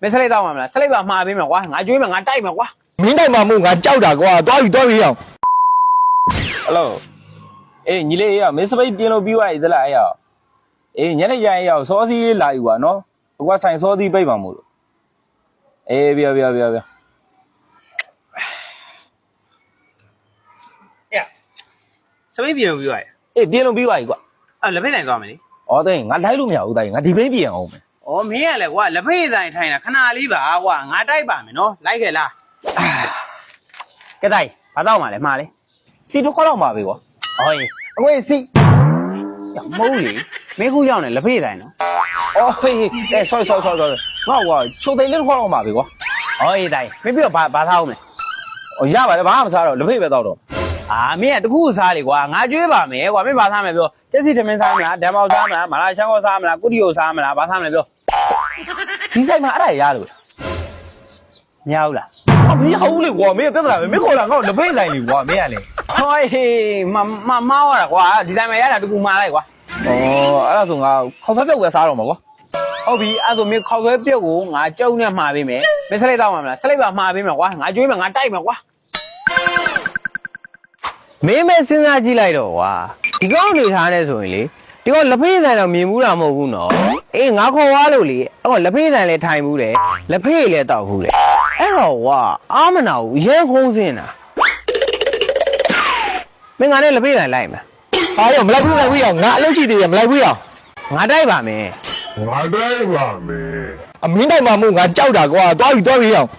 မင်းစလိုက်တော့မှာမလားစလိုက်ပါမှာပေးမယ်ကွာငါကျွေးမယ်ငါတိုက်မယ်ကွာမင်းတိုက်မှာမို့ငါကြောက်တာကွာတွားပြီအောင်ဟယ်လိုအေးညီလေးရမင်းစပိတ်ပြင်းလို့ပြီးသွားပြီသလားအဲ့ရအေးညနေကျရင်ရစောစီးလာယူပါနော်အကွာဆိုင်စောစီးပိတ်ပါမို့လို့အေးပြအေးစပိတ်ပြင်ပြီးသွားရအေးပြင်းလို့ပြီးသွားပြီကွာအဲ့လက်ဖိတ်ဆိုင်သွားမယ်လေဩသိငါလိုက်လို့မရဘူးတိုင်းငါဒီဘိန်းပြင်အောင်မယ်ဩမင်းရလေကွာလက်ဖိတ်ဆိုင်ထိုင်တာခဏလေးပါကွာငါတိုက်ပါမယ်နော်လိုက်ခဲ့လားကဲတိုက်ဘာတော့မှလဲမှားလေစီတို့ခေါက်တော့မှာပဲကွာဟောအငွေစီရမဟုတ်လေမင်းခုရောက်နေလက်ဖိတ်ဆိုင်နော်ဩဟေးအေး sorry ငါကွာချိုသိန်းလေးခေါက်တော့မှာပဲကွာဟောတိုက်မင်းပြီးတော့ဘာထားအောင်လဲဩရပါတယ်ဘာမှမစားတော့လက်ဖိတ်ပဲတောက်တော့မင်းကတကူစားလေကွာငါကျွေးပါမယ်ကွာမင်းဘာစားမယ်ပြောတက်စီထမင်းစားမလားဓမ္မောက်စားမလားမလာရှမ်းကောစားမလားကုတီယိုစားမလားဘာစားမလဲပြောဒီဆိုင်မှာအဲ့ဒါရလို့မရဘူးလားမင်းဟုတ်လေကွာမင်းပြဿနာပဲမင်းခေါ်လာငါ့လက်ဖိတ်ဆိုင်လေကွာမင်းကလေဟောမောက်ရတာကွာဒီတိုင်းမှာရတာတကူမှာလိုက်ကွာဩအဲ့ဒါဆိုငါခေါက်ဖက်ပြုတ်ပဲစားတော့မှာကွာဟုတ်ပြီအဲ့ဆိုမင်းခေါက်ဆွဲပြုတ်ကိုငါကြုံနဲ့မှာပေးမယ်မင်းစလိုက်တော့မှာမလားစလိုက်ပါမှာပေးမယ်ကွာငါကျွေးမယ်ငါတိုက်မယ်ကွာမင်းမဲစဉ်းစားကြည့်လိုက်တော့ကွာဒီကောင်းနေထားနေဆိုရင်လေဒီကောလက်ဖေးဆိုင်တော့မြင်ဘူးတာမဟုတ်ဘူးနော်အေးငါခေါ်သွားလို့လေအဲ့လက်ဖေးဆိုင်လည်းထိုင်ဘူးတယ်လက်ဖေးလည်းတောက်ဘူးလေအဲ့တော့ကွာအာမနာဘူးရဲခုံးစင်းတာမင်းငါနဲ့လက်ဖေးဆိုင်လိုက်မယ်ဟာရောမလိုက်ဘူးအောင်ငါအလုပ်ရှိသေးတယ်မလိုက်ဘူးအောင်ငါတိုက်ပါမယ်အမင်းတိုက်မှာမို့ငါကြောက်တာကွာတွားပြီအောင်